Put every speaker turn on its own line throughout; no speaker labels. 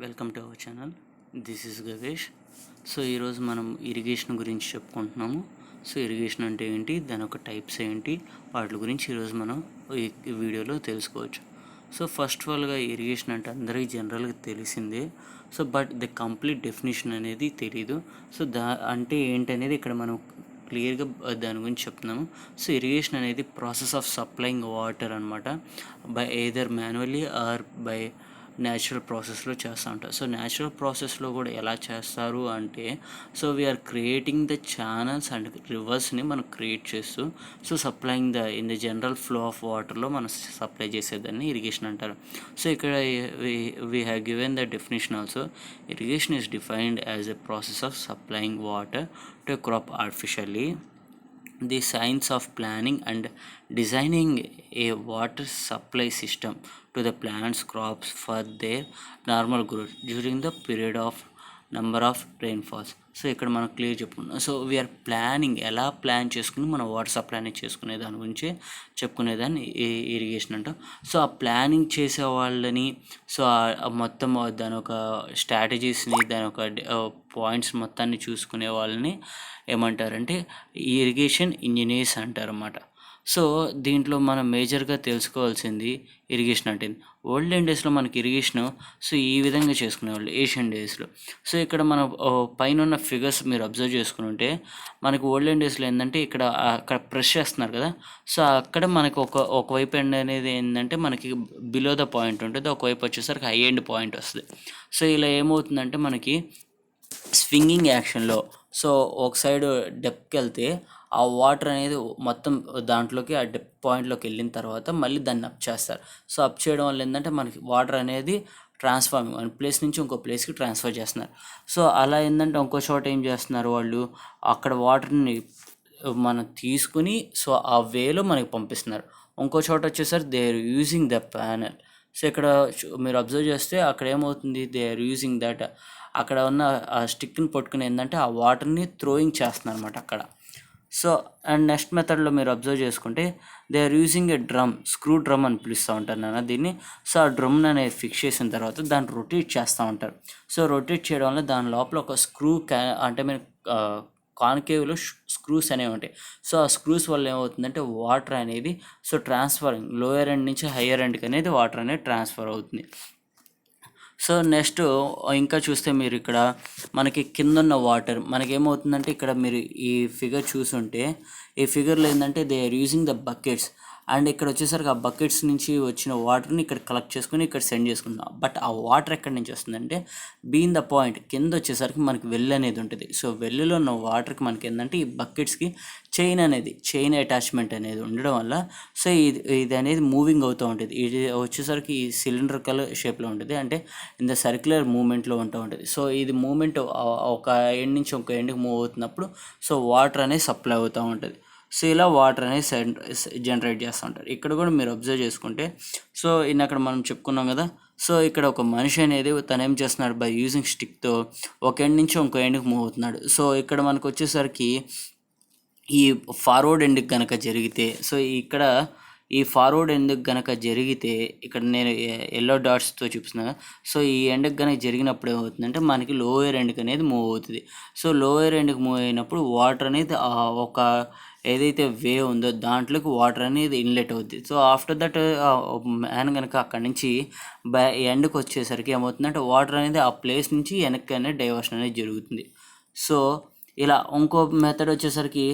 Welcome to our channel. This is Gavesh. So ఈరోజు మనం irrigation గురించి చెప్పుకుంటున్నాము. సో ఇరిగేషన్ అంటే ఏంటి, దాని యొక్క టైప్స్ ఏంటి, వాటి గురించి ఈరోజు మనం ఈ వీడియోలో తెలుసుకోవచ్చు. సో ఫస్ట్ ఆఫ్ ఆల్గా ఇరిగేషన్ అంటే అందరికీ జనరల్గా తెలిసిందే. So but the complete definition అనేది తెలీదు. సో అంటే ఏంటనేది ఇక్కడ మనం క్లియర్గా దాని గురించి చెప్తున్నాము. సో ఇరిగేషన్ అనేది ప్రాసెస్ ఆఫ్ సప్లయింగ్ వాటర్ అనమాట, by either manually or by natural ప్రాసెస్లో చేస్తూ ఉంటారు. సో న్యాచురల్ ప్రాసెస్లో కూడా ఎలా చేస్తారు అంటే, so we're creating the channels and రివర్స్ని మనం క్రియేట్ చేస్తూ so supplying in the general flow of వాటర్లో మనం సప్లై చేసేదాన్ని ఇరిగేషన్ అంటారు. సో ఇక్కడ we have given the definition also. Irrigation is defined as a process of supplying water to a crop artificially. The science of planning and designing a water supply system to the plants crops for their normal growth during the period of number of rainfalls. So ఇక్కడ మనం clear చెప్పుకున్నాం. So we are planning, ఎలా plan చేసుకుని మనం water supply అనేది చేసుకునే దాని గురించి చెప్పుకునేదాన్ని ఇరిగేషన్ అంటాం. సో ఆ ప్లానింగ్ చేసే వాళ్ళని, సో మొత్తం దాని ఒక స్ట్రాటజీస్ని, దాని ఒక పాయింట్స్ మొత్తాన్ని చూసుకునే వాళ్ళని ఏమంటారంటే ఇరిగేషన్ ఇంజనీర్స్ అంటారన్నమాట. సో దీంట్లో మనం మేజర్గా తెలుసుకోవాల్సింది ఇరిగేషన్ అంటే ఓల్డెన్ డేస్లో మనకి ఇరిగేషన్ సో ఈ విధంగా చేసుకునేవాళ్ళు ఏషియన్ డేస్లో. సో ఇక్కడ మనం పైన ఉన్న ఫిగర్స్ మీరు అబ్జర్వ్ చేసుకుని ఉంటే మనకి ఓల్డెన్ డేస్లో ఏంటంటే అక్కడ ప్రెస్ చేస్తున్నారు కదా. సో అక్కడ మనకి ఒకవైపు ఎండ్ అనేది ఏంటంటే మనకి బిలో ద పాయింట్ ఉంటుంది, ఒకవైపు వచ్చేసరికి హై ఎండ్ పాయింట్ వస్తుంది. సో ఇలా ఏమవుతుందంటే మనకి స్వింగింగ్ యాక్షన్లో సో ఒక సైడ్ డెప్కి వెళ్తే ఆ వాటర్ అనేది మొత్తం దాంట్లోకి ఆ డెప్ పాయింట్లోకి వెళ్ళిన తర్వాత మళ్ళీ దాన్ని అప్ చేస్తారు. సో అప్ చేయడం వల్ల ఏంటంటే మనకి వాటర్ అనేది ట్రాన్స్ఫార్మింగ్ వన్ ప్లేస్ నుంచి ఇంకో ప్లేస్కి ట్రాన్స్ఫర్ చేస్తున్నారు. సో అలా ఏంటంటే ఇంకో చోట ఏం చేస్తున్నారు వాళ్ళు, అక్కడ వాటర్ని మనం తీసుకుని సో ఆ వేలో మనకి పంపిస్తున్నారు. ఇంకో చోట వచ్చేసరికి they are using the panel. So ఇక్కడ మీరు అబ్జర్వ్ చేస్తే అక్కడ ఏమవుతుంది, దే ఆర్ యూజింగ్ దట్, అక్కడ ఉన్న ఆ స్టిక్ని పట్టుకుని ఏంటంటే ఆ వాటర్ని థ్రోయింగ్ చేస్తున్నారు అనమాట అక్కడ. సో అండ్ నెక్స్ట్ మెథడ్లో మీరు అబ్జర్వ్ చేసుకుంటే they are using a drum, screw drum అని పిలుస్తూ ఉంటారు నాన్న దీన్ని. సో ఆ డ్రమ్ని అనేది ఫిక్స్ చేసిన తర్వాత దాన్ని రొటేట్ చేస్తూ ఉంటారు. సో రొటేట్ చేయడం వల్ల దాని లోపల ఒక స్క్రూ అంటే మీరు కాన్కేవ్లో స్క్రూస్ అనేవి ఉంటాయి. సో ఆ స్క్రూస్ వల్ల ఏమవుతుందంటే వాటర్ అనేది సో ట్రాన్స్ఫరింగ్ లోయర్ ఎండ్ నుంచి హయ్యర్ ఎండ్కి అనేది వాటర్ అనేది ట్రాన్స్ఫర్ అవుతుంది. సో నెక్స్ట్ ఇంకా చూస్తే మీరు ఇక్కడ మనకి కింద ఉన్న వాటర్ మనకేమవుతుందంటే ఇక్కడ మీరు ఈ ఫిగర్ చూసుంటే ఈ ఫిగర్లో ఏంటంటే they are using the buckets and ఇక్కడ వచ్చేసరికి ఆ బకెట్స్ నుంచి వచ్చిన వాటర్ని ఇక్కడ కలెక్ట్ చేసుకుని ఇక్కడ సెండ్ చేసుకుంటాం. బట్ ఆ వాటర్ ఎక్కడి నుంచి వస్తుందంటే బీన్ ద పాయింట్ కింద వచ్చేసరికి మనకి వెల్ అనేది ఉంటుంది. సో వెల్లులో ఉన్న వాటర్కి మనకి ఏంటంటే ఈ బకెట్స్కి చైన్ అటాచ్మెంట్ అనేది ఉండడం వల్ల సో ఇది అనేది మూవింగ్ అవుతూ ఉంటుంది. ఇది వచ్చేసరికి ఈ సిలిండ్రికల్ షేప్లో ఉంటుంది, అంటే ఇన్ ద సర్క్యులర్ మూమెంట్లో ఉంటుంది. సో ఇది మూమెంట్ ఒక ఎండ్ నుంచి ఒక ఎండ్కి మూవ్ అవుతున్నప్పుడు సో వాటర్ అనేది సప్లై అవుతూ ఉంటుంది. సో ఇలా వాటర్ అనేది జనరేట్ చేస్తూ ఉంటారు. ఇక్కడ కూడా మీరు అబ్జర్వ్ చేసుకుంటే సో అక్కడ మనం చెప్పుకున్నాం కదా. సో ఇక్కడ ఒక మనిషి అనేది తను ఏం చేస్తున్నాడు, బై యూజింగ్ స్టిక్తో ఒక ఎండ్ నుంచి ఇంకో ఎండ్కి మూవ్ అవుతున్నాడు. సో ఇక్కడ మనకు వచ్చేసరికి ఈ ఫార్వర్డ్ ఎండ్కి కనుక జరిగితే సో ఇక్కడ ఈ ఫార్వర్డ్ ఎండ్కి కనుక జరిగితే ఇక్కడ నేను ఎల్లో డాట్స్తో చూపిస్తున్నాను. సో ఈ ఎండ్కి కనుక జరిగినప్పుడు ఏమవుతుందంటే మనకి లోయర్ ఎండ్కి అనేది మూవ్ అవుతుంది. సో లోయర్ ఎండ్కి మూవ్ అయినప్పుడు వాటర్ అనేది ఒక ఏదైతే వే ఉందో దాంట్లోకి వాటర్ అనేది ఇన్లెట్ అవుద్ది. సో ఆఫ్టర్ దట్ మ్యాన్ కనుక అక్కడి నుంచి ఎండ్కి వచ్చేసరికి ఏమవుతుందంటే వాటర్ అనేది ఆ ప్లేస్ నుంచి వెనక్కి అనేది డైవర్షన్ అనేది జరుగుతుంది. సో ఇలా ఇంకో మెథడ్ వచ్చేసరికి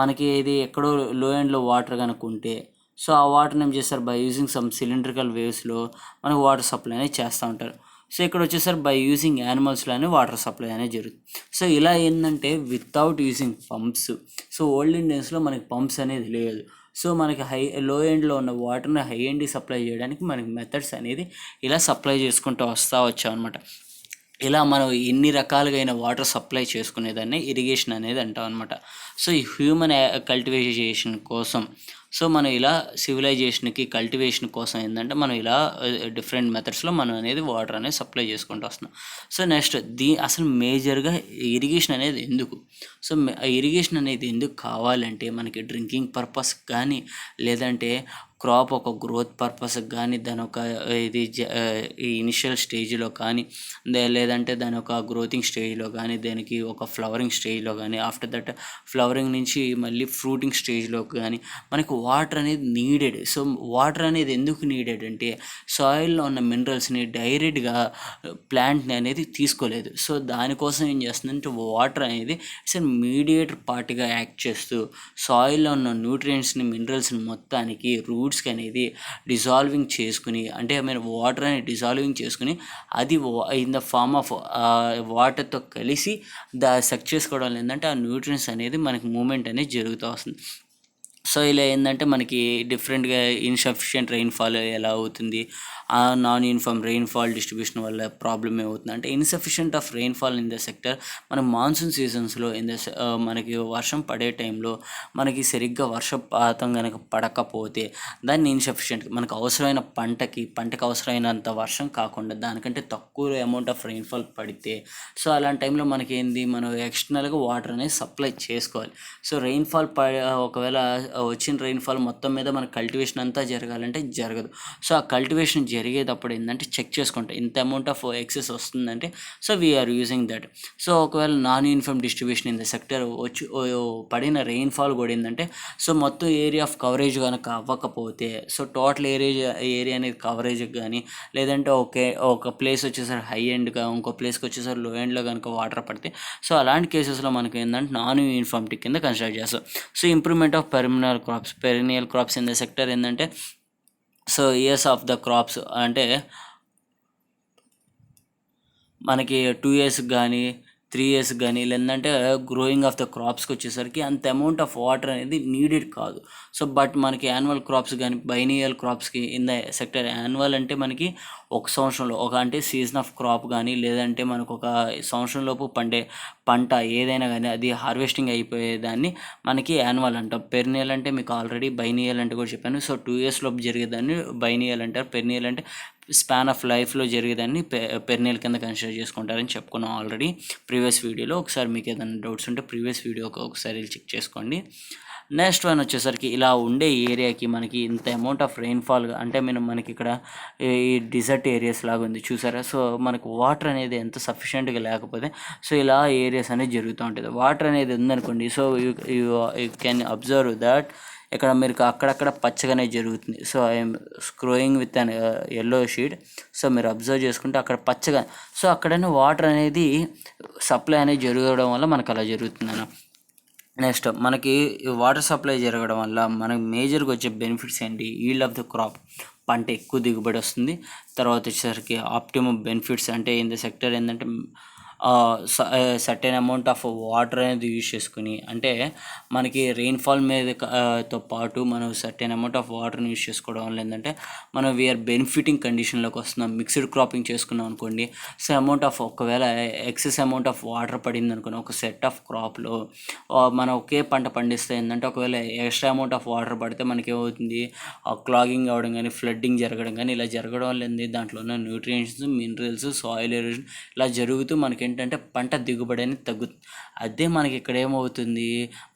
మనకి ఇది ఎక్కడో లో ఎండ్లో వాటర్ కనుక ఉంటే సో ఆ వాటర్ని ఏం చేస్తారు, బై యూజింగ్ సమ్ సిలిండ్రికల్ వేవ్స్లో మనకు వాటర్ సప్లై అనేది చేస్తూ ఉంటారు. సో ఇక్కడ వచ్చేసరికి బై యూజింగ్ యానిమల్స్లోనే వాటర్ సప్లై అనేది జరుగుతుంది. సో ఇలా ఏంటంటే without using pumps. So olden డేస్లో మనకి పంప్స్ అనేది లేదు. సో మనకి లో ఎండ్లో ఉన్న వాటర్ని హై ఎండ్కి సప్లై చేయడానికి మనకి మెథడ్స్ అనేది ఇలా సప్లై చేసుకుంటూ వచ్చాం అనమాట. ఇలా మనం ఎన్ని రకాలుగా అయిన వాటర్ సప్లై చేసుకునేదాన్ని ఇరిగేషన్ అనేది అంటాం అనమాట. సో ఈ హ్యూమన్ కల్టివేషన్ కోసం సో మనం ఇలా సివిలైజేషన్కి కల్టివేషన్ కోసం ఏంటంటే మనం ఇలా డిఫరెంట్ మెథడ్స్లో మనం అనేది వాటర్ అనేది సప్లై చేసుకుంటూ వస్తున్నాం. సో నెక్స్ట్ అసలు మేజర్గా ఇరిగేషన్ అనేది ఎందుకు, సో ఇరిగేషన్ అనేది ఎందుకు కావాలంటే మనకి డ్రింకింగ్ పర్పస్ కానీ లేదంటే క్రాప్ ఒక గ్రోత్ పర్పస్కి కానీ దాని ఒక ఇది ఈ ఇనిషియల్ స్టేజ్లో కానీ లేదంటే దాని ఒక గ్రోతింగ్ స్టేజ్లో కానీ దానికి ఒక ఫ్లవరింగ్ స్టేజ్లో కానీ ఆఫ్టర్ దట్ ఫ్లవరింగ్ నుంచి మళ్ళీ ఫ్రూటింగ్ స్టేజ్లో కానీ మనకు వాటర్ అనేది నీడెడ్. సో వాటర్ అనేది ఎందుకు నీడెడ్ అంటే సాయిల్లో ఉన్న మినరల్స్ని డైరెక్ట్గా ప్లాంట్ని అనేది తీసుకోలేదు. సో దానికోసం ఏం చేస్తుందంటే వాటర్ అనేది ఇట్స్ మీడియేటర్ పార్ట్గా యాక్ట్ చేస్తూ సాయిల్లో ఉన్న న్యూట్రియంట్స్ని మినరల్స్ని మొత్తానికి రూట్స్కి అనేది డిజాల్వింగ్ చేసుకుని, అంటే వాటర్ అనేది డిజాల్వింగ్ చేసుకుని అది ఇన్ ద ఫార్మ్ ఆఫ్ వాటర్తో కలిసి సక్ చేసుకోవడం వల్ల ఏంటంటే ఆ న్యూట్రియంట్స్ అనేది మనకి మూమెంట్ అనేది జరుగుతూ వస్తుంది. సో ఇలా ఏంటంటే మనకి డిఫరెంట్గా ఇన్సఫిషియంట్ రెయిన్ఫాల్ ఎలా అవుతుంది, నాన్ యూనిఫామ్ రెయిన్ఫాల్ డిస్ట్రిబ్యూషన్ వల్ల ప్రాబ్లమ్ ఏమవుతుంది అంటే insufficient of rainfall in the sector. మనం మాన్సూన్ సీజన్స్లో మనకి వర్షం పడే టైంలో మనకి సరిగ్గా వర్షపాతం కనుక పడకపోతే దాన్ని ఇన్సఫిషియంట్, మనకు అవసరమైన పంటకి అవసరమైనంత వర్షం కాకుండా దానికంటే తక్కువ అమౌంట్ ఆఫ్ రెయిన్ఫాల్ పడితే సో అలాంటి టైంలో మనకి ఏంది, మనం ఎక్స్టర్నల్గా వాటర్ అనేది సప్లై చేసుకోవాలి. సో రెయిన్ఫాల్ ఒకవేళ వచ్చిన రెయిన్ఫాల్ మొత్తం మీద మన కల్టివేషన్ అంతా జరగాలంటే జరగదు. సో ఆ కల్టివేషన్ జరిగేటప్పుడు ఏంటంటే చెక్ చేసుకుంటే ఇంత అమౌంట్ ఆఫ్ ఎక్సెస్ వస్తుందంటే so we're using that. So ఒకవేళ non uniform distribution in the sector వచ్చి పడిన రెయిన్ఫాల్ కూడా ఏంటంటే సో మొత్తం ఏరియా ఆఫ్ కవరేజ్ కనుక అవ్వకపోతే సో టోటల్ ఏరియా అనేది కవరేజ్ కానీ లేదంటే ఒక ప్లేస్ వచ్చేసరికి హై ఎండ్గా ఇంకో ప్లేస్కి వచ్చేసరికి లో ఎండ్లో కనుక వాటర్ పడితే సో అలాంటి కేసెస్లో మనకి ఏంటంటే నాన్ యూనిఫామిటీ కింద కన్సిడర్ చేస్తాం. So improvement of perennial crops in the sector ఏంటంటే so years of the crops అంటే మనకి 2 years కానీ 3 years కానీ లేదంటే గ్రోయింగ్ ఆఫ్ ద క్రాప్స్కి వచ్చేసరికి అంత అమౌంట్ ఆఫ్ వాటర్ అనేది నీడెడ్ కాదు. సో బట్ మనకి యాన్యువల్ క్రాప్స్ కానీ బైనియల్ క్రాప్స్కి ఇన్ ద సెక్టర్, యాన్యువల్ అంటే మనకి ఒక సంవత్సరంలో అంటే సీజన్ ఆఫ్ క్రాప్ కానీ లేదంటే మనకు ఒక సంవత్సరంలోపు పండే పంట ఏదైనా కానీ అది హార్వెస్టింగ్ అయిపోయేదాన్ని మనకి యాన్యువల్ అంటాం. పెర్నియల్ అంటే మీకు ఆల్రెడీ బైనియల్ అంటే కూడా చెప్పాను. సో 2 years లోపు జరిగేదాన్ని బైనియల్ అంటారు. పెర్నియల్ అంటే స్పాన్ ఆఫ్ లైఫ్లో జరిగేదాన్ని పెర్నియల్ కింద కన్సిడర్ చేసుకుంటారని చెప్పుకున్నాం ఆల్రెడీ ప్రీవియస్ వీడియోలో. ఒకసారి మీకు ఏదైనా డౌట్స్ ఉంటే ప్రీవియస్ వీడియో ఒకసారి చెక్ చేసుకోండి. నెక్స్ట్ వన్ వచ్చేసరికి ఇలా ఉండే ఏరియాకి మనకి ఇంత అమౌంట్ ఆఫ్ రెయిన్ఫాల్ అంటే మనకి ఇక్కడ ఈ డిజర్ట్ ఏరియాస్ లాగా ఉంది చూసారా. సో మనకు వాటర్ అనేది ఎంత సఫిషియెంట్గా లేకపోతే సో ఇలా ఏరియాస్ అనేది జరుగుతూ ఉంటుంది. వాటర్ అనేది ఉందనుకోండి so you can observe that ఇక్కడ మీరు అక్కడక్కడ పచ్చగానే జరుగుతుంది. So I'm scrolling with an yellow sheet. So మీరు అబ్జర్వ్ చేసుకుంటే అక్కడ పచ్చగా సో అక్కడనే వాటర్ అనేది సప్లై అనేది జరగడం వల్ల మనకు అలా జరుగుతుంది అన్న. నెక్స్ట్ మనకి వాటర్ సప్లై జరగడం వల్ల మనకి మేజర్గా వచ్చే బెనిఫిట్స్ ఏంటి, ఈల్డ్ ఆఫ్ ద క్రాప్, పంట ఎక్కువ దిగుబడి వస్తుంది. తర్వాత వచ్చేసరికి ఆప్టిమమ్ బెనిఫిట్స్ అంటే ఇన్ ద సెక్టర్ ఏంటంటే సర్టెన్ అమౌంట్ ఆఫ్ వాటర్ అనేది యూజ్ చేసుకుని అంటే మనకి రెయిన్ఫాల్ మీద తో పాటు మనం సర్టెన్ అమౌంట్ ఆఫ్ వాటర్ని యూజ్ చేసుకోవడం వల్ల ఏంటంటే మనం వీఆర్ బెనిఫిటింగ్ కండిషన్లోకి వస్తున్నాం. మిక్స్డ్ క్రాపింగ్ చేసుకున్నాం అనుకోండి సో అమౌంట్ ఆఫ్ ఒకవేళ ఎక్సెస్ అమౌంట్ ఆఫ్ వాటర్ పడింది అనుకోండి ఒక సెట్ ఆఫ్ క్రాప్లో మనం ఒకే పంట పండిస్తే ఏంటంటే ఒకవేళ ఎక్స్ట్రా అమౌంట్ ఆఫ్ వాటర్ పడితే మనకి ఏమవుతుంది, క్లాగింగ్ అవ్వడం కానీ ఫ్లడ్డింగ్ జరగడం కానీ ఇలా జరగడం వల్ల ఏంది దాంట్లో ఉన్న న్యూట్రియంట్స్ మినరల్స్ సాయిల్ ఎరోజన్ ఇలా జరుగుతూ మనకి ఏంటంటే పంట దిగుబడి అనేది తగ్గుతుంది. అదే మనకి ఇక్కడ ఏమవుతుంది,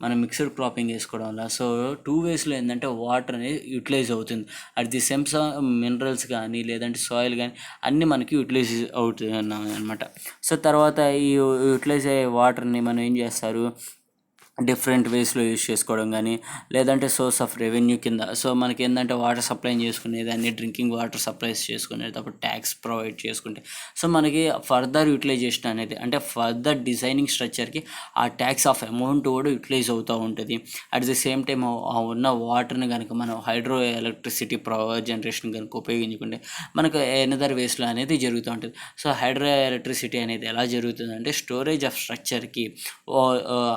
మనం మిక్స్డ్ క్రాపింగ్ వేసుకోవడం వల్ల సో 2 waysలో ఏంటంటే వాటర్ అనేది యూటిలైజ్ అవుతుంది. అట్ ది సేమ్ మినరల్స్ కానీ లేదంటే సాయిల్ కానీ అన్నీ మనకి యూటిలైజ్ అవుతుంది అనమాట. సో తర్వాత ఈ యూటిలైజ్ అయ్యే వాటర్ని మనం ఏం చేస్తారు డిఫరెంట్ వేస్లో యూజ్ చేసుకోవడం కానీ లేదంటే సోర్స్ ఆఫ్ రెవెన్యూ కింద. సో మనకి ఏంటంటే వాటర్ సప్లై చేసుకునేదాన్ని డ్రింకింగ్ వాటర్ సప్లైస్ చేసుకునేటప్పుడు ట్యాక్స్ ప్రొవైడ్ చేసుకుంటే సో మనకి ఫర్దర్ యూటిలైజేషన్ అనేది అంటే ఫర్దర్ డిజైనింగ్ స్ట్రక్చర్కి ఆ ట్యాక్స్ ఆఫ్ అమౌంట్ కూడా యూటిలైజ్ అవుతూ ఉంటుంది. అట్ ది సేమ్ టైం ఉన్న వాటర్ని కనుక మనం హైడ్రో ఎలక్ట్రిసిటీ జనరేషన్ కనుక ఉపయోగించుకుంటే మనకు ఎనదర్ వేస్లో అనేది జరుగుతూ ఉంటుంది. సో హైడ్రో ఎలక్ట్రిసిటీ అనేది ఎలా జరుగుతుందంటే స్టోరేజ్ ఆఫ్ స్ట్రక్చర్కి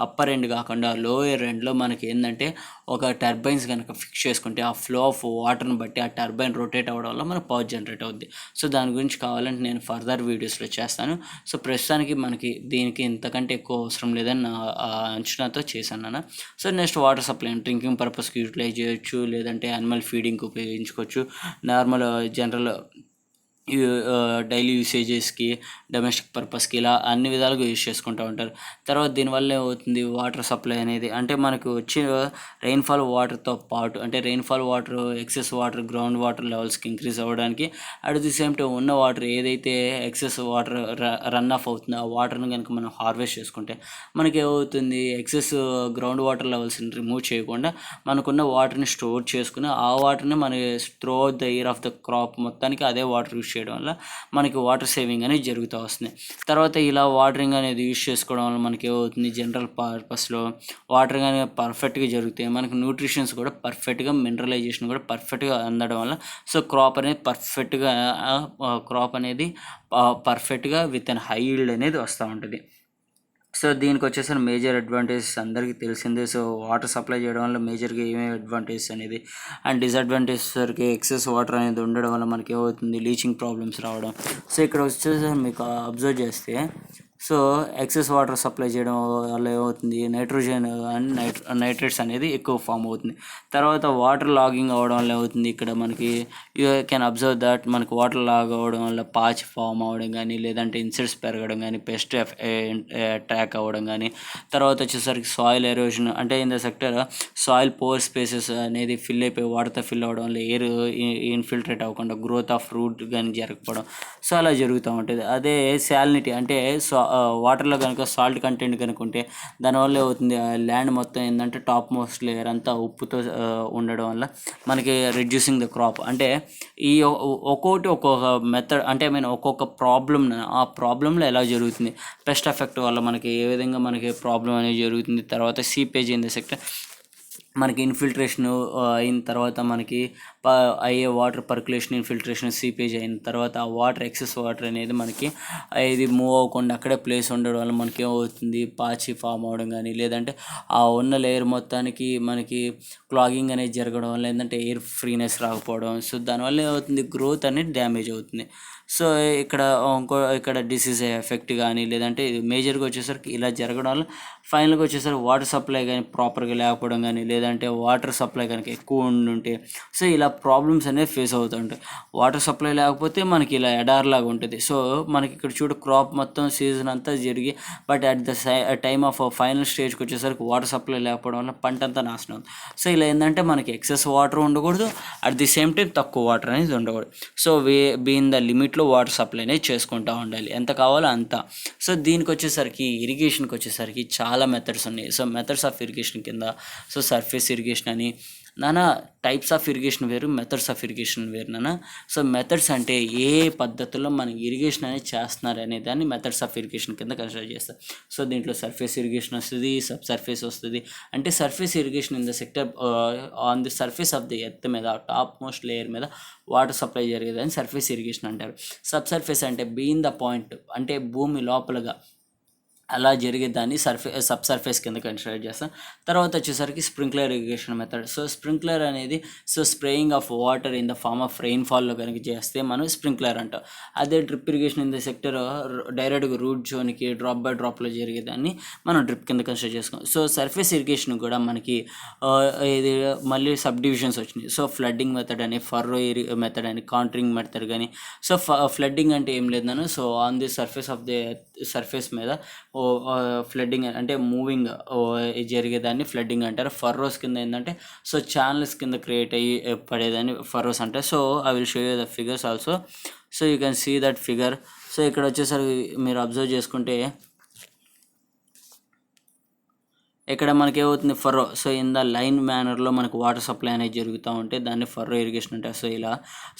అప్పర్ ఎండ్ కాకుండా లోయర్ ఎండ్లో మనకి ఏంటంటే ఒక టర్బైన్స్ కనుక ఫిక్స్ చేసుకుంటే ఆ ఫ్లో ఆఫ్ వాటర్ని బట్టి ఆ టర్బైన్ రొటేట్ అవ్వడం వల్ల మనకు పవర్ జనరేట్ అవుద్ది. సో దాని గురించి కావాలంటే నేను ఫర్దర్ వీడియోస్లో చేస్తాను. సో ప్రస్తుతానికి మనకి దీనికి ఇంతకంటే ఎక్కువ అవసరం లేదని నా అంచనాతో చేశాను నాన్న. So next water supply drinking పర్పస్కి యూటిలైజ్ చేయొచ్చు లేదంటే యానిమల్ ఫీడింగ్కి ఉపయోగించుకోవచ్చు. నార్మల్ జనరల్ డైలీ యూసేజెస్కి, డొమెస్టిక్ పర్పస్కి ఇలా అన్ని విధాలుగా యూజ్ చేసుకుంటూ ఉంటారు. తర్వాత దీనివల్ల ఏమవుతుంది, వాటర్ సప్లై అనేది అంటే మనకు వచ్చే రెయిన్ఫాల్ వాటర్తో పాటు అంటే rainfall water excess water ground water లెవెల్స్కి ఇంక్రీజ్ అవ్వడానికి, అట్ ది సేమ్ టైం ఉన్న వాటర్ ఏదైతే ఎక్సెస్ వాటర్ రన్ ఆఫ్ అవుతుందో ఆ వాటర్ని కనుక మనం హార్వెస్ట్ చేసుకుంటే మనకి ఏమవుతుంది, ఎక్సెస్ గ్రౌండ్ వాటర్ లెవెల్స్ని రిమూవ్ చేయకుండా మనకున్న వాటర్ని స్టోర్ చేసుకుని ఆ వాటర్ని మన throughout the year of the crop మొత్తానికి అదే వాటర్ యూస్ చేయడం వల్ల మనకి వాటర్ సేవింగ్ అనేది జరుగుతూ వస్తుంది. తర్వాత ఇలా వాటరింగ్ అనేది యూస్ చేసుకోవడం వల్ల మనకి ఏమవుతుంది, జనరల్ పర్పస్లో వాటరింగ్ అనేది పర్ఫెక్ట్గా జరుగుతాయి. మనకి న్యూట్రిషన్స్ కూడా పర్ఫెక్ట్గా, మినరలైజేషన్ కూడా పర్ఫెక్ట్గా అందడం వల్ల సో క్రాప్ అనేది పర్ఫెక్ట్గా విత్ అన్ హై ఈల్డ్ అనేది వస్తూ ఉంటుంది. సో దీనికి వచ్చేసరికి మేజర్ అడ్వాంటేజెస్ అందరికీ తెలిసిందే. సో వాటర్ సప్లై చేయడం వల్ల మేజర్గా ఏమేమి అడ్వాంటేజెస్ అనేది అండ్ డిసడ్వాంటేజెస్ సరికి ఎక్సెస్ వాటర్ అనేది ఉండడం వల్ల మనకి ఏమవుతుంది, లీచింగ్ ప్రాబ్లమ్స్ రావడం. సో ఇక్కడ వచ్చేసరికి మీకు అబ్జర్వ్ చేస్తే సో ఎక్సెస్ వాటర్ సప్లై చేయడం వల్ల ఏమవుతుంది, నైట్రోజన్ అండ్ నైట్రేట్స్ అనేది ఎక్కువ ఫామ్ అవుతుంది. తర్వాత వాటర్ లాగింగ్ అవ్వడం వల్ల ఏమవుతుంది, ఇక్కడ మనకి యూ కెన్ అబ్జర్వ్ దట్ మనకి వాటర్ లాగ్ అవ్వడం వల్ల పాచ్ ఫామ్ అవ్వడం కానీ, లేదంటే ఇన్సెక్ట్స్ పెరగడం కానీ, పెస్ట్ అటాక్ అవ్వడం కానీ, తర్వాత వచ్చేసరికి సాయిల్ ఎరోషన్ అంటే in the sector soil pore spaces అనేది ఫిల్ అయిపోయి వాటర్తో ఫిల్ అవ్వడం వల్ల ఎయిర్ ఇన్ఫిల్ట్రేట్ అవ్వకుండా గ్రోత్ ఆఫ్ రూట్ కానీ జరగకపోవడం. సో అలా జరుగుతూ ఉంటుంది. అదే శాలినిటీ అంటే వాటర్లో కనుక సాల్ట్ కంటెంట్ కనుక ఉంటే దానివల్ల ఏమవుతుంది, ల్యాండ్ మొత్తం ఏంటంటే టాప్ మోస్ట్ లేయర్ అంతా ఉప్పుతో ఉండడం వల్ల మనకి రెడ్యూసింగ్ ద క్రాప్. అంటే ఈ ఒక్కొక్కటి ఒక్కొక్క మెథడ్ అంటే ఒక్కొక్క ప్రాబ్లమ్ ఆ ప్రాబ్లంలో ఎలా జరుగుతుంది, పెస్ట్ ఎఫెక్ట్ వల్ల మనకి ఏ విధంగా మనకి ప్రాబ్లం అనేది జరుగుతుంది. తర్వాత సీపేజ్ ఇన్ ద సెక్టర్ మనకి ఇన్ఫిల్ట్రేషన్ అయిన తర్వాత మనకి అయ్యే వాటర్ పర్కులేషన్, ఇన్ఫిల్ట్రేషన్, సీపేజ్ అయిన తర్వాత ఆ వాటర్ ఎక్సెస్ వాటర్ అనేది మనకి ఇది మూవ్ అవ్వకుండా అక్కడే ప్లేస్ ఉండడం వల్ల మనకి ఏమవుతుంది, పాచి ఫామ్ అవ్వడం కానీ, లేదంటే ఆ ఉన్న లేయర్ మొత్తానికి మనకి క్లాగింగ్ అనేది జరగడం వల్ల ఏంటంటే ఎయిర్ ఫ్రీనెస్ రాకపోవడం. సో దానివల్ల ఏమవుతుంది, గ్రోత్ అనేది డ్యామేజ్ అవుతుంది. సో ఇక్కడ డిసీజ్ ఎఫెక్ట్ కానీ, లేదంటే ఇది మేజర్గా వచ్చేసరికి ఇలా జరగడం వల్ల ఫైనల్గా వచ్చేసరికి వాటర్ సప్లై కానీ ప్రాపర్గా లేకపోవడం కానీ, లేదంటే వాటర్ సప్లై కనుక ఎక్కువ ఉంటే సో ఇలా ప్రాబ్లమ్స్ అనేవి ఫేస్ అవుతుంటాయి. వాటర్ సప్లై లేకపోతే మనకి ఇలా ఎడార్లాగా ఉంటుంది. సో మనకి ఇక్కడ చూడు క్రాప్ మొత్తం సీజన్ అంతా జరిగి but at the time of final స్టేజ్కి వచ్చేసరికి వాటర్ సప్లై లేకపోవడం వల్ల పంట అంతా నాశనం అవుతుంది. సో ఇలా ఏంటంటే మనకి ఎక్సెస్ వాటర్ ఉండకూడదు, అట్ ది సేమ్ టైం తక్కువ వాటర్ అనేది ఉండకూడదు. సో బీన్ ద లిమిట్లో వాటర్ సప్లై అనేది చేసుకుంటూ ఉండాలి, ఎంత కావాలో అంత. సో దీనికి వచ్చేసరికి ఇరిగేషన్కి వచ్చేసరికి చాలా మెథడ్స్ ఉన్నాయి. సో మెథడ్స్ ఆఫ్ ఇరిగేషన్ కింద సో సర్ఫేస్ ఇరిగేషన్ అని నానా టైప్స్ ఆఫ్ ఇరిగేషన్ వేరు, మెథడ్స్ ఆఫ్ ఇరిగేషన్ వేరు నాన్న. సో మెథడ్స్ అంటే ఏ పద్ధతుల్లో మనం ఇరిగేషన్ అనేది చేస్తున్నారు అనే దాన్ని మెథడ్స్ ఆఫ్ ఇరిగేషన్ కింద కన్సిడర్ చేస్తారు. సో దీంట్లో సర్ఫేస్ ఇరిగేషన్ వస్తుంది, సబ్ సర్ఫేస్ వస్తుంది. అంటే surface irrigation in the sector on the surface of the earth మీద టాప్ మోస్ట్ లేయర్ మీద వాటర్ సప్లై జరిగేదని సర్ఫేస్ ఇరిగేషన్ అంటారు. సబ్ సర్ఫేస్ అంటే బీన్ ద పాయింట్ అంటే భూమి లోపలగా అలా జరిగేదాన్ని సబ్ సర్ఫేస్ కింద కన్సిడర్ చేస్తాం. తర్వాత వచ్చేసరికి sprinkler irrigation method. So sprinkler అనేది so spraying of water in the form of రెయిన్ఫాల్లో కనుక చేస్తే మనం స్ప్రింక్లర్ అంటాం. అదే drip irrigation in the sector డైరెక్ట్గా రూట్ జోన్కి డ్రాప్ బై డ్రాప్లో జరిగేదాన్ని మనం డ్రిప్ కింద కన్సిడర్ చేసుకోం. సో సర్ఫేస్ ఇరిగేషన్ కూడా మనకి ఇది మళ్ళీ సబ్ డివిజన్స్ వచ్చినాయి. సో ఫ్లడ్డింగ్ మెథడ్ అని, ఫర్రో మెథడ్ అని, కాంటరింగ్ మెథడ్ కానీ. సో ఫ్లడ్డింగ్ అంటే ఏం లేదన్నాను, so on the surface of the surface మీద ఫ్లడ్డింగ్ అంటే మూవింగ్ జరిగేదాన్ని ఫ్లడ్డింగ్ అంటారు. ఫర్రోస్ కింద ఏంటంటే సో ఛానల్స్ కింద క్రియేట్ అయ్యి పడేదాన్ని ఫర్రోస్ అంటారు. So I will show you the figures also. So you can see that figure. So ఇక్కడ వచ్చేసరికి మీరు అబ్జర్వ్ చేసుకుంటే ఇక్కడ మనకి ఏమవుతుంది, furrow. So in the line మేనర్లో మనకు వాటర్ సప్లై అనేది జరుగుతూ ఉంటే దాన్ని ఫర్రో ఇరిగేషన్ అంటారు. సో ఇలా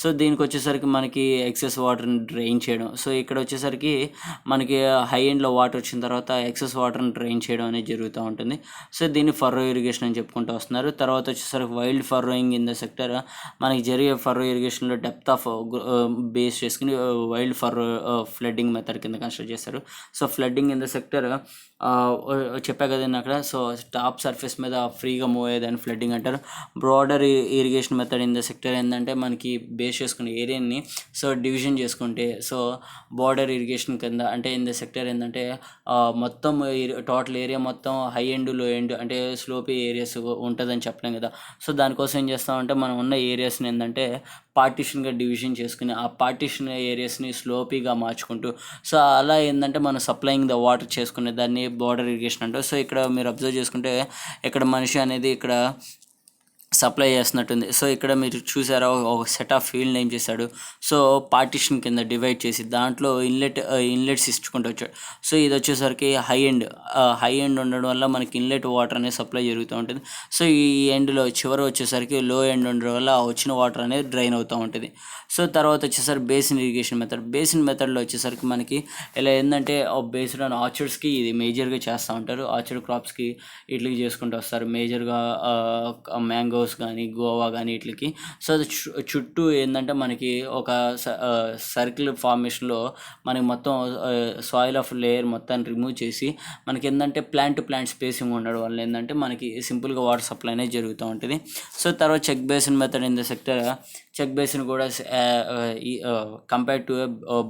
సో దీనికి వచ్చేసరికి మనకి ఎక్సెస్ వాటర్ని డ్రైన్ చేయడం. సో ఇక్కడ వచ్చేసరికి మనకి హై ఎండ్లో వాటర్ వచ్చిన తర్వాత ఎక్సెస్ వాటర్ని డ్రైన్ చేయడం అనేది జరుగుతూ ఉంటుంది. సో దీన్ని ఫర్రో ఇరిగేషన్ అని చెప్పుకుంటూ వస్తున్నారు. తర్వాత వచ్చేసరికి వైల్డ్ ఫర్రోయింగ్ ఇన్ ద సెక్టర్ మనకి జరిగే ఫర్రో ఇరిగేషన్లో డెప్త్ ఆఫ్ బేస్ చేసుకుని వైల్డ్ ఫర్రో ఫ్లడ్డింగ్ మెథడ్ కింద కన్సిడర్ చేస్తారు. So flooding in the sector చెప్పా కదండి అక్కడ. సో టాప్ సర్ఫేస్ మీద ఫ్రీగా మూవ్ అయ్యేదాన్ని ఫ్లడ్డింగ్ అంటారు. Broader irrigation method in the sector ఏంటంటే మనకి బేస్ చేసుకునే ఏరియాని సో డివిజన్ చేసుకుంటే సో బార్డర్ ఇరిగేషన్ కింద అంటే ఇన్ ద సెక్టర్ ఏంటంటే మొత్తం టోటల్ ఏరియా మొత్తం హై ఎండ్ లో ఎండ్ అంటే స్లోపీ ఏరియాస్ ఉంటుందని చెప్పలేం కదా. సో దానికోసం ఏం చేస్తామంటే మనం ఉన్న ఏరియాస్ని ఏంటంటే పార్టిషన్గా డివిజన్ చేసుకుని ఆ పార్టిషన్ ఏరియాస్ని స్లోపీగా మార్చుకుంటూ సో అలా ఏంటంటే మనం సప్లయింగ్ ద వాటర్ చేసుకునే దాన్ని బోర్డర్ ఇరిగేషన్ అంటారు. సో ఇక్కడ మీరు అబ్జర్వ్ చేసుకుంటే ఇక్కడ మనిషి అనేది ఇక్కడ సప్లై చేస్తున్నట్టుంది. సో ఇక్కడ మీరు చూసారా ఒక సెట్ ఆఫ్ ఫీల్డ్ ఏం చేశాడు, సో పార్టిషన్ కింద డివైడ్ చేసి దాంట్లో ఇన్లెట్స్ ఇచ్చుకుంటూ వచ్చాడు. సో ఇది వచ్చేసరికి హై ఎండ్ ఉండడం వల్ల మనకి ఇన్లెట్ వాటర్ అనేది సప్లై జరుగుతూ ఉంటుంది. సో ఈ ఎండ్లో చివరి వచ్చేసరికి లో ఎండ్ ఉండడం వల్ల వచ్చిన వాటర్ అనేది డ్రైన్ అవుతూ ఉంటుంది. సో తర్వాత వచ్చేసరికి బేసిన్ ఇరిగేషన్ మెథడ్లో వచ్చేసరికి మనకి ఇలా ఏంటంటే బేస్డ్ ఆన్ ఆర్చర్డ్స్కి ఇది మేజర్గా చేస్తూ ఉంటారు. ఆర్చర్డ్ క్రాప్స్కి ఇట్లకి చేసుకుంటూ వస్తారు మేజర్గా మ్యాంగోస్ కానీ గోవా కానీ ఇట్లకి. సో అది చుట్టూ ఏంటంటే మనకి ఒక సర్కిల్ ఫార్మేషన్లో మనకి మొత్తం సాయిల్ ఆఫ్ లేయర్ మొత్తాన్ని రిమూవ్ చేసి మనకి ఏంటంటే ప్లాంట్ టు ప్లాంట్ స్పేసింగ్ ఉండడం వల్ల ఏంటంటే మనకి సింపుల్గా వాటర్ సప్లై అనేది జరుగుతూ ఉంటుంది. సో తర్వాత check basin method in the sector. Check basin కూడా compare to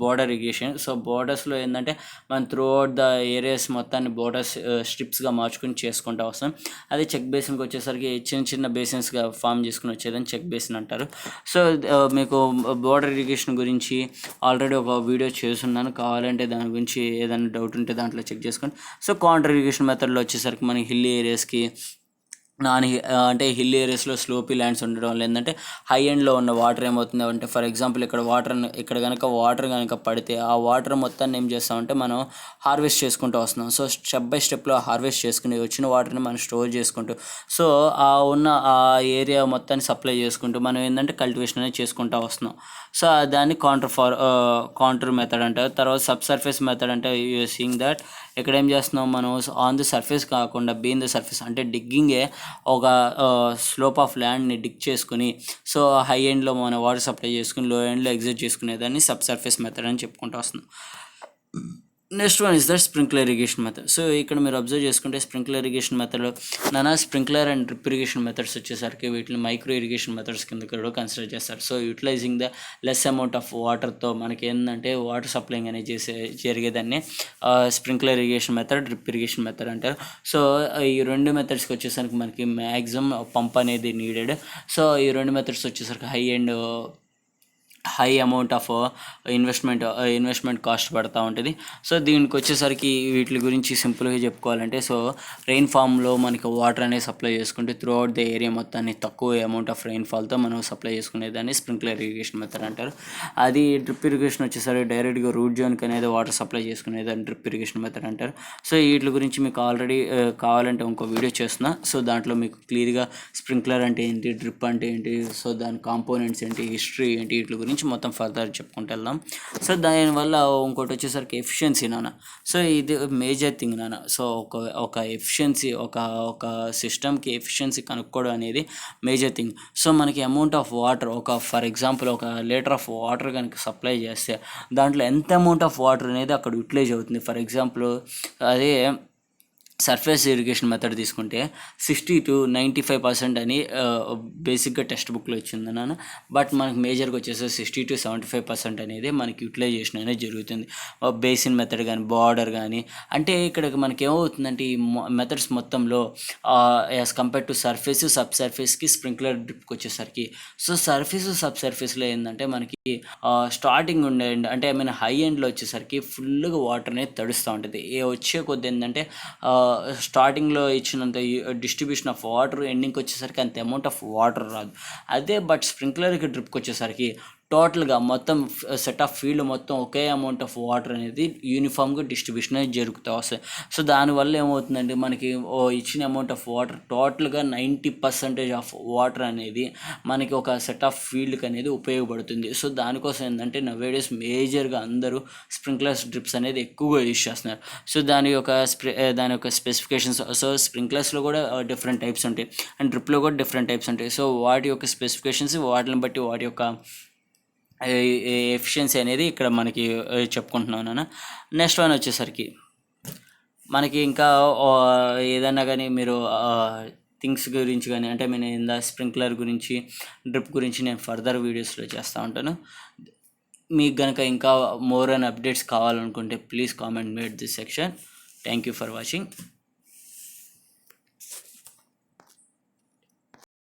border irrigation. So బోర్డర్స్లో ఏంటంటే మనం త్రూ అవుట్ ద ఏరియాస్ మొత్తాన్ని బోర్డర్స్ స్ట్రిప్స్గా మార్చుకుని చేసుకుంటూ వస్తాం. అదే చెక్ బేసిన్కి వచ్చేసరికి చిన్న బేసిన్స్గా ఫామ్ చేసుకుని వచ్చేదని చెక్ బేసిన్ అంటారు. సో మీకు బోర్డర్ ఇరిగేషన్ గురించి ఆల్రెడీ ఒక వీడియో చేస్తున్నాను, కావాలంటే దాని గురించి ఏదైనా డౌట్ ఉంటే దాంట్లో చెక్ చేసుకోండి. సో కాంటర్ ఇరిగేషన్ మెథడ్లో వచ్చేసరికి మనకి హిల్ ఏరియాస్కి అంటే హిల్ ఏరియాస్లో స్లోపీ ల్యాండ్స్ ఉండడం వల్ల ఏంటంటే హై ఎండ్లో ఉన్న వాటర్ ఏమవుతుంది అంటే ఫర్ ఎగ్జాంపుల్ ఇక్కడ కనుక వాటర్ కనుక పడితే ఆ వాటర్ మొత్తాన్ని ఏం చేస్తామంటే మనం హార్వెస్ట్ చేసుకుంటూ వస్తున్నాం. సో స్టెప్ బై స్టెప్లో హార్వెస్ట్ చేసుకుని వచ్చిన వాటర్ని మనం స్టోర్ చేసుకుంటూ సో ఆ ఏరియా మొత్తాన్ని సప్లై చేసుకుంటూ మనం ఏంటంటే కల్టివేషన్ అనేది చేసుకుంటూ వస్తున్నాం. సో దాన్ని కాంటర్ మెథడ్ అంటారు. తర్వాత సబ్ సర్ఫేస్ మెథడ్ అంటే సీయింగ్ దట్ ఇక్కడ ఏం చేస్తున్నాం మనం ఆన్ ది సర్ఫేస్ కాకుండా బీన్ ది సర్ఫేస్ అంటే డిగ్గింగే ఒక స్లోప్ ఆఫ్ ల్యాండ్ని డిగ్ చేసుకుని సో హై ఎండ్లో మనం వాటర్ సప్లై చేసుకుని లో ఎండ్లో ఎగ్జిట్ చేసుకునేదాన్ని సబ్ సర్ఫేస్ మెథడ్ అని చెప్పుకుంటూ వస్తున్నాం. Next one is that sprinkler irrigation method. So ఇక్కడ మీరు అబ్జర్వ్ చేసుకుంటే స్ప్రింక్లర్ ఇరిగేషన్ మెథడ్లో sprinkler and drip irrigation methods వచ్చేసరికి వీటిని మైక్రో ఇరిగేషన్ మెథడ్స్ కింద కూడా కన్సిడర్ చేస్తారు. So utilizing the less amount of వాటర్తో మనకి ఏంటంటే వాటర్ సప్లైంగ్ అనేది జరిగేదాన్ని sprinkler irrigation method, drip irrigation method అంటారు. సో ఈ రెండు మెథడ్స్కి వచ్చేసరికి మనకి మ్యాక్సిమం పంప్ అనేది నీడెడ్. సో ఈ రెండు మెథడ్స్ వచ్చేసరికి high amount of investment cost పడుతూ ఉంటుంది. సో దీనికి వచ్చేసరికి వీటి గురించి సింపుల్గా చెప్పుకోవాలంటే సో రెయిన్ ఫామ్లో మనకి వాటర్ అనేది సప్లై చేసుకుంటే త్రూ అవుట్ ద ఏరియా మొత్తాన్ని తక్కువ అమౌంట్ ఆఫ్ రెయిన్ఫాల్తో మనం సప్లై చేసుకునేదాన్ని స్ప్రింక్లర్ ఇరిగేషన్ మెథడ్ అంటారు. అది డ్రిప్ ఇరిగేషన్ వచ్చేసరికి డైరెక్ట్గా రూట్ జోన్కి అనేది వాటర్ సప్లై చేసుకునేదాన్ని డ్రిప్ ఇరిగేషన్ మెథడ్ అంటారు. సో వీటి గురించి మీకు ఆల్రెడీ కావాలంటే ఇంకో వీడియో చేస్తున్నా. సో దాంట్లో మీకు క్లియర్గా స్ప్రింక్లర్ అంటే ఏంటి, డ్రిప్ అంటే ఏంటి, సో దాని కాంపోనెంట్స్ ఏంటి, హిస్టరీ ఏంటి, వీటి గురించి మొత్తం ఫర్దర్ చెప్పుకుంటూ వెళ్దాం. సో దానివల్ల ఇంకోటి వచ్చేసరికి ఎఫిషియన్సీ సో ఇది మేజర్ థింగ్ సో ఒక ఎఫిషియన్సీ ఒక సిస్టమ్కి ఎఫిషియన్సీ కనుక్కోవడం అనేది మేజర్ థింగ్. సో మనకి amount of water for example 1 litre of water కనుక సప్లై చేస్తే దాంట్లో ఎంత అమౌంట్ ఆఫ్ వాటర్ అనేది అక్కడ యూటిలైజ్ అవుతుంది. ఫర్ ఎగ్జాంపుల్ అదే సర్ఫేస్ ఇరిగేషన్ మెథడ్ తీసుకుంటే 60 to 95% అని బేసిక్గా టెక్స్ట్ బుక్లో వచ్చింది బట్ మనకి మేజర్గా వచ్చేసి 60 to 75% అనేది మనకి యూటిలైజేషన్ అనేది జరుగుతుంది. బేసిన్ మెథడ్ కానీ బార్డర్ కానీ అంటే ఇక్కడ మనకి ఏమవుతుందంటే ఈ మెథడ్స్ మొత్తంలో యాజ్ కంపేర్ టు సబ్ సర్ఫేస్కి స్ప్రింక్లర్ డ్రిప్కి వచ్చేసరికి సో సబ్ సర్ఫేస్లో ఏంటంటే మనకి స్టార్టింగ్ ఉండే అంటే హై ఎండ్లో వచ్చేసరికి ఫుల్గా వాటర్ అనేది తడుస్తూ ఉంటుంది. వచ్చే కొద్ది ఏంటంటే స్టార్టింగ్లో ఇచ్చినంత డిస్ట్రిబ్యూషన్ ఆఫ్ వాటర్ ఎండింగ్కి వచ్చేసరికి అంత అమౌంట్ ఆఫ్ వాటర్ రాదు. అదే బట్ స్ప్రింక్లర్కి డ్రిప్కి వచ్చేసరికి టోటల్గా మొత్తం సెట్ ఆఫ్ ఫీల్డ్ మొత్తం ఒకే అమౌంట్ ఆఫ్ వాటర్ అనేది యూనిఫామ్గా డిస్ట్రిబ్యూషన్ అనేది జరుగుతూ వస్తాయి. సో దానివల్ల ఏమవుతుందంటే మనకి ఇచ్చిన అమౌంట్ ఆఫ్ వాటర్ టోటల్గా 90% ఆఫ్ వాటర్ అనేది మనకి ఒక సెట్ ఆఫ్ ఫీల్డ్కి అనేది ఉపయోగపడుతుంది. సో దానికోసం ఏంటంటే నవేడేస్ మేజర్గా అందరూ స్ప్రింక్లర్స్ డ్రిప్స్ అనేది ఎక్కువగా యూజ్ చేస్తున్నారు. సో దాని యొక్క స్పెసిఫికేషన్స్ సో స్ప్రింక్లర్స్లో కూడా డిఫరెంట్ టైప్స్ ఉంటాయి అండ్ డ్రిప్లో కూడా డిఫరెంట్ టైప్స్ ఉంటాయి. సో వాటి యొక్క స్పెసిఫికేషన్స్ వాటిని బట్టి వాటి యొక్క ఎఫిషియన్సీ అనేది ఇక్కడ మనకి చెప్పుకుంటున్నాను. నెక్స్ట్ వన్ వచ్చేసరికి మనకి ఇంకా ఏదైనా కానీ మీరు థింగ్స్ గురించి కానీ అంటే నేను స్ప్రింక్లర్ గురించి డ్రిప్ గురించి నేను ఫర్దర్ వీడియోస్లో చేస్తూ ఉంటాను. మీకు కనుక ఇంకా మోర్ అండ్ అప్డేట్స్ కావాలనుకుంటే please comment mate this section. Thank you for watching.